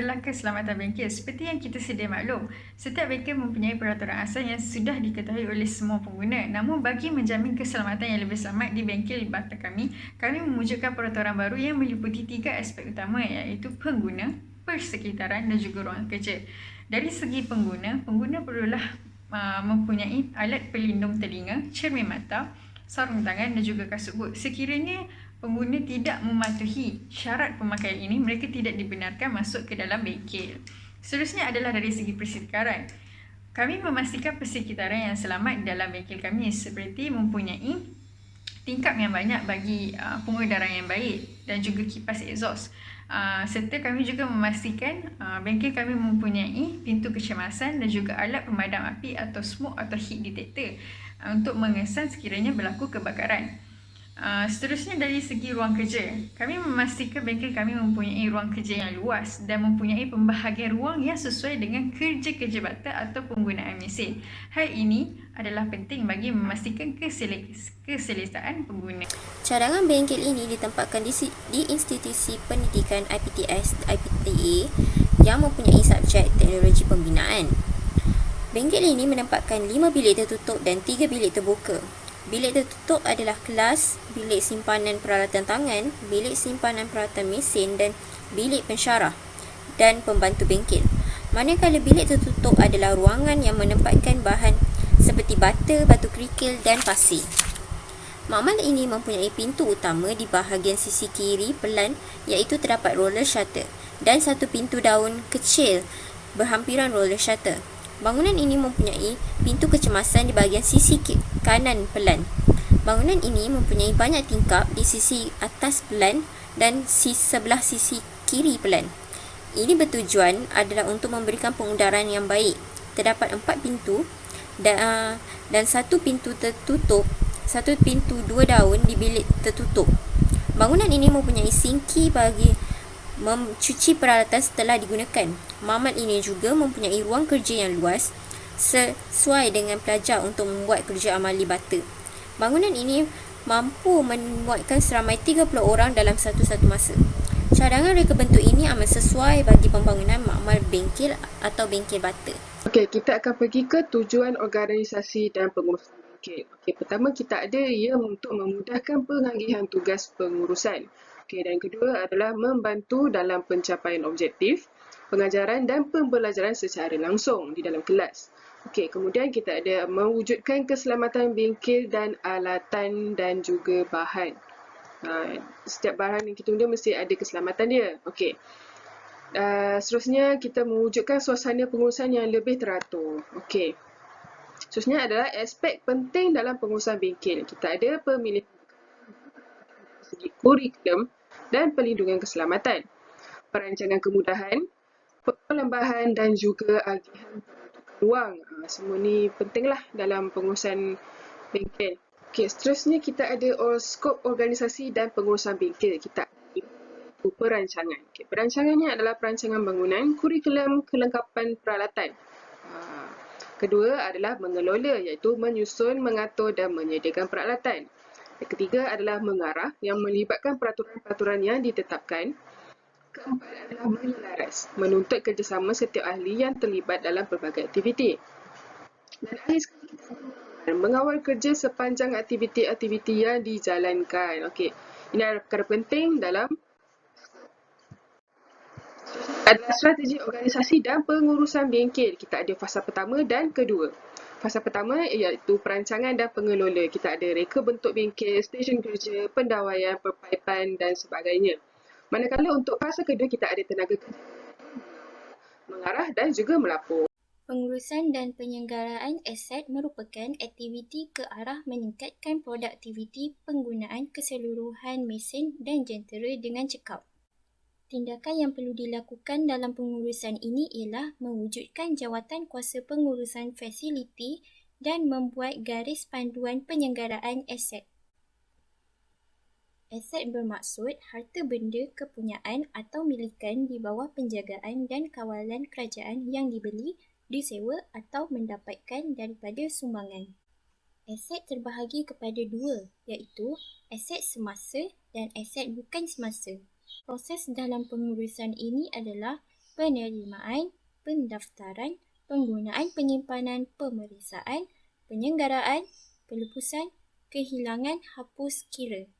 adalah keselamatan bengkel. Seperti yang kita sedia maklum, setiap bengkel mempunyai peraturan asas yang sudah diketahui oleh semua pengguna. Namun bagi menjamin keselamatan yang lebih selamat di bengkel bata kami mewujudkan peraturan baru yang meliputi 3 aspek utama, iaitu pengguna, persekitaran dan juga ruang kerja. Dari segi pengguna perlulah mempunyai alat pelindung telinga, cermin mata, sarung tangan dan juga kasut boot. Sekiranya pengguna tidak mematuhi syarat pemakaian ini, mereka tidak dibenarkan masuk ke dalam bengkel. Seterusnya adalah dari segi persekitaran. Kami memastikan persekitaran yang selamat dalam bengkel kami seperti mempunyai tingkap yang banyak bagi pengudaran yang baik dan juga kipas exhaust. Serta kami juga memastikan bengkel kami mempunyai pintu kecemasan dan juga alat pemadam api atau smoke atau heat detector untuk mengesan sekiranya berlaku kebakaran. Seterusnya dari segi ruang kerja, kami memastikan bengkel kami mempunyai ruang kerja yang luas dan mempunyai pembahagian ruang yang sesuai dengan kerja-kerja bata atau penggunaan mesin. Hal ini adalah penting bagi memastikan keselesaan pengguna. Cadangan bengkel ini ditempatkan di institusi pendidikan IPTS IPTA yang mempunyai subjek teknologi pembinaan. Bengkel ini menempatkan 5 bilik tertutup dan 3 bilik terbuka. Bilik tertutup adalah kelas, bilik simpanan peralatan tangan, bilik simpanan peralatan mesin dan bilik pensyarah dan pembantu bengkel. Manakala bilik tertutup adalah ruangan yang menempatkan bahan seperti bata, batu kerikil dan pasir. Makmal ini mempunyai pintu utama di bahagian sisi kiri pelan, iaitu terdapat roller shutter, dan satu pintu daun kecil berhampiran roller shutter. Bangunan ini mempunyai pintu kecemasan di bahagian sisi kanan pelan. Bangunan ini mempunyai banyak tingkap di sisi atas pelan dan sebelah sisi kiri pelan. Ini bertujuan adalah untuk memberikan pengudaran yang baik. Terdapat 4 pintu dan satu pintu tertutup, satu pintu 2 daun di bilik tertutup. Bangunan ini mempunyai sinki bagi mencuci peralatan setelah digunakan. Makmal ini juga mempunyai ruang kerja yang luas sesuai dengan pelajar untuk membuat kerja amali bata. Bangunan ini mampu memuatkan seramai 30 orang dalam satu masa. Cadangan reka bentuk ini amat sesuai bagi pembangunan makmal bengkel atau bengkel bata. Okey, kita akan pergi ke tujuan organisasi dan pengurusan bengkel. Okey, pertama kita ada ia untuk memudahkan pengagihan tugas pengurusan. Okey, dan kedua adalah membantu dalam pencapaian objektif, pengajaran dan pembelajaran secara langsung di dalam kelas. Okey, kemudian kita ada mewujudkan keselamatan bengkel dan alatan dan juga bahan. Setiap bahan yang kita guna mesti ada keselamatan dia. Okey. Seterusnya kita mewujudkan suasana pengurusan yang lebih teratur. Okey. Seterusnya adalah aspek penting dalam pengurusan bengkel. Kita ada pemilihan segi kurikulum dan pelindungan keselamatan, perancangan kemudahan, perlembahan dan juga agihan ruang. Semua ni pentinglah dalam pengurusan bengkel. Okey, seterusnya kita ada skop organisasi dan pengurusan bengkel. Kita perancangan. Okay, perancangannya adalah perancangan bangunan, kurikulum, kelengkapan peralatan. Kedua adalah mengelola, iaitu menyusun, mengatur dan menyediakan peralatan. Yang ketiga adalah mengarah, yang melibatkan peraturan-peraturan yang ditetapkan. Keempat adalah menyelaras, menuntut kerjasama setiap ahli yang terlibat dalam pelbagai aktiviti. Dan akhir sekali kita mengawal kerja sepanjang aktiviti-aktiviti yang dijalankan. Okey, ini adalah perkara penting dalam adalah strategi organisasi dan pengurusan bengkel. Kita ada fasa pertama dan kedua. Fasa pertama iaitu perancangan dan pengelola. Kita ada reka bentuk bengkel, stesen kerja, pendawaian, perpaipan dan sebagainya. Manakala untuk fasa kedua kita ada tenaga kerja, mengarah dan juga melapor. Pengurusan dan penyelenggaraan aset merupakan aktiviti ke arah meningkatkan produktiviti penggunaan keseluruhan mesin dan jentera dengan cekap. Tindakan yang perlu dilakukan dalam pengurusan ini ialah mewujudkan jawatan kuasa pengurusan fasiliti dan membuat garis panduan penyelenggaraan aset. Aset bermaksud harta benda kepunyaan atau milikan di bawah penjagaan dan kawalan kerajaan yang dibeli, disewa atau mendapatkan daripada sumbangan. Aset terbahagi kepada dua, iaitu aset semasa dan aset bukan semasa. Proses dalam pengurusan ini adalah penerimaan, pendaftaran, penggunaan penyimpanan pemeriksaan, penyenggaraan, pelepasan, kehilangan hapus kira.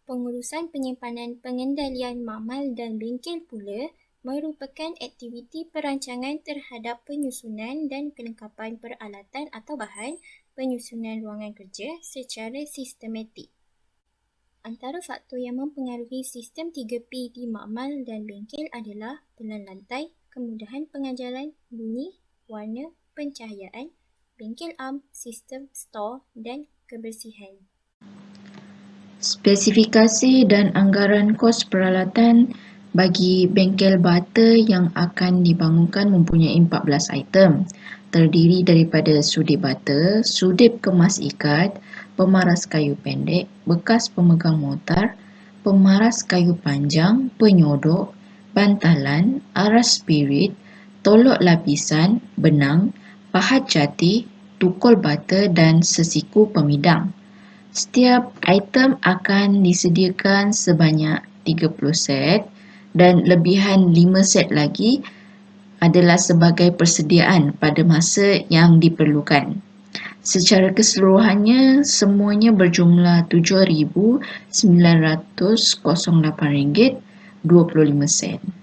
Pengurusan penyimpanan pengendalian makmal dan bengkel pula merupakan aktiviti perancangan terhadap penyusunan dan kelengkapan peralatan atau bahan penyusunan ruangan kerja secara sistematik. Antara faktor yang mempengaruhi sistem 3P di makmal dan bengkel adalah pelan lantai, kemudahan pengajaran, bunyi, warna, pencahayaan, bengkel am, sistem store dan kebersihan. Spesifikasi dan anggaran kos peralatan bagi bengkel bata yang akan dibangunkan mempunyai 14 item. Terdiri daripada sudip bata, sudip kemas ikat, pemaras kayu pendek, bekas pemegang mortar, pemaras kayu panjang, penyodok, bantalan, aras spirit, tolok lapisan, benang, pahat jati, tukul bata dan sesiku pemidang. Setiap item akan disediakan sebanyak 30 set dan lebihan 5 set lagi adalah sebagai persediaan pada masa yang diperlukan. Secara keseluruhannya, semuanya berjumlah RM7,908.25.